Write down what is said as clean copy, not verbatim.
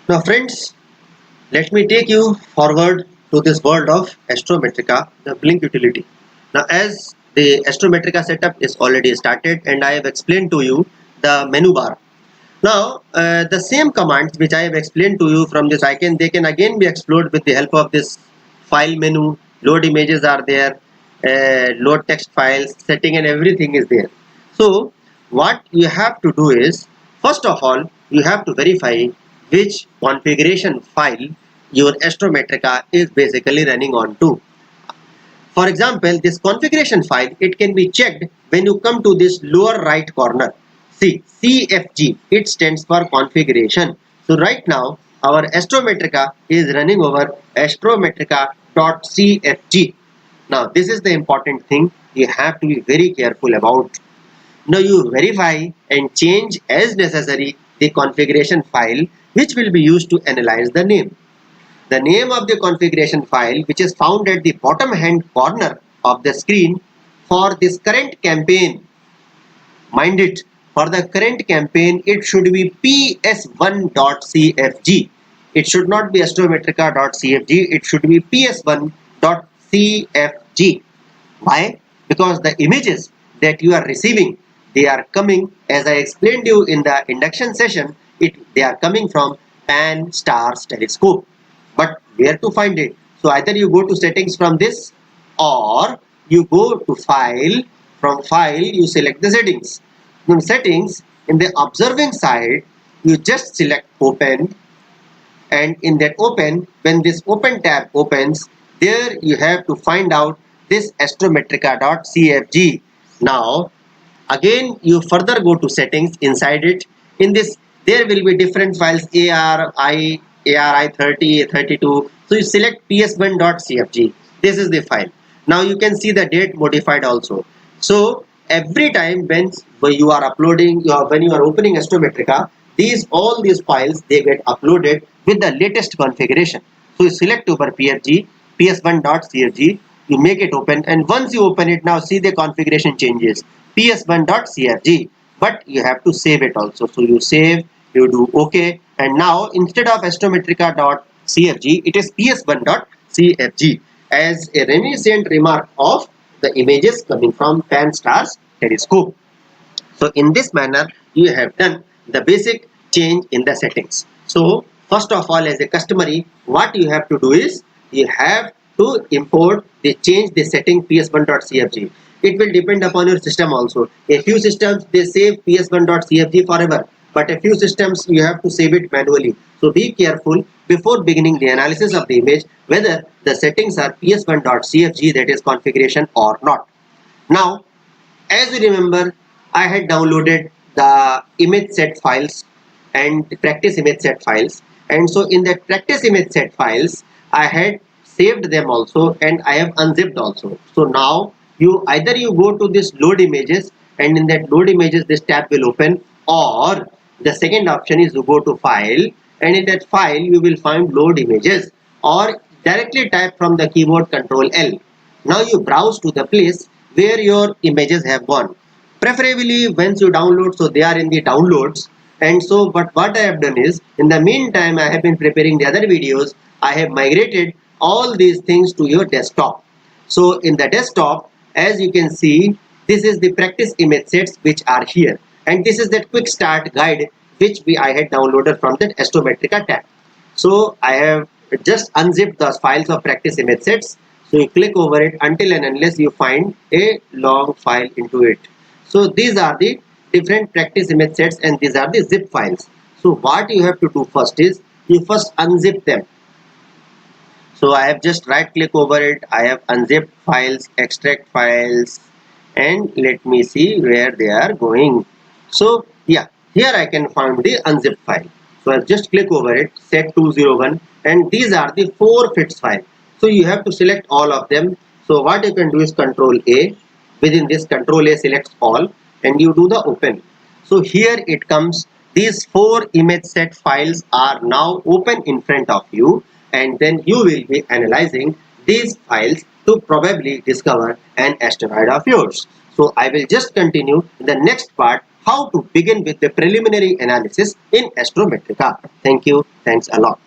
Now friends, let me take you forward to this world of Astrometrica, the Blink utility. Now as the Astrometrica setup is already started and I have explained to you the menu bar. Now the same commands which I have explained to you from this they can again be explored with the help of this file menu. Load images are there, load text files, setting and everything is there. So what you have to do is, first of all you have to verify which configuration file your Astrometrica is basically running on to. For example, this configuration file, it can be checked when you come to this lower right corner. See, CFG, it stands for configuration. So right now, our Astrometrica is running over astrometrica.cfg. Now, this is the important thing you have to be very careful about. Now, you verify and change as necessary the configuration file which will be used to analyze the name. The name of the configuration file, which is found at the bottom hand corner of the screen for this current campaign. Mind it, for the current campaign it should be ps1.cfg. It should not be astrometrica.cfg, it should be ps1.cfg. Why? Because the images that you are receiving, they are coming, as I explained you in the induction session, they are coming from Pan-STARRS telescope. But where to find it? So either you go to settings from this, or you go to file. From file you select the settings. From settings, in the observing side you just select open, and in that open, when this open tab opens, there you have to find out this astrometrica.cfg. Now again you further go to settings. Inside it, in this there will be different files, ARI 30, 32. So you select ps1.cfg. This is the file. Now you can see the date modified also. So every time when you are uploading, when you are opening Astrometrica, all these files, they get uploaded with the latest configuration. So you select over pfg, ps1.cfg, you make it open, and once you open it, now see the configuration changes, ps1.cfg, but you have to save it also. So you save, you do OK, and now instead of astrometrica.cfg, it is ps1.cfg, as a reminiscent remark of the images coming from Pan-STARRS telescope. So in this manner you have done the basic change in the settings. So first of all, as a customary, what you have to do is you have to import the change the setting ps1.cfg. It will depend upon your system also. A few systems they save ps1.cfg forever, but a few systems you have to save it manually. So be careful before beginning the analysis of the image whether the settings are ps1.cfg, that is configuration, or not. Now as you remember, I had downloaded the image set files and the practice image set files, and so in that practice image set files I had saved them also, and I have unzipped also. So now you go to this load images, and in that load images this tab will open, or the second option is to go to file, and in that file you will find load images, or directly type from the keyboard Control L. Now you browse to the place where your images have gone. Preferably once you download, so they are in the downloads. And so, but what I have done is, in the meantime, I have been preparing the other videos. I have migrated all these things to your desktop. So in the desktop, as you can see, this is the practice image sets which are here. And this is that quick start guide which I had downloaded from that Astrometrica tab. So I have just unzipped the files of practice image sets. So you click over it until and unless you find a long file into it. So these are the different practice image sets, and these are the zip files. So what you have to do first is you first unzip them. So I have just right click over it. I have unzipped files, extract files, and let me see where they are going. So yeah, here I can find the unzipped file. So I'll just click over it, set 201, and these are the 4 fits file. So you have to select all of them. So what you can do is Control A. Within this Control A selects all, and you do the open. So here it comes. These 4 image set files are now open in front of you, and then you will be analyzing these files to probably discover an asteroid of yours. So I will just continue in the next part how to begin with the preliminary analysis in Astrometrica. Thank you. Thanks a lot.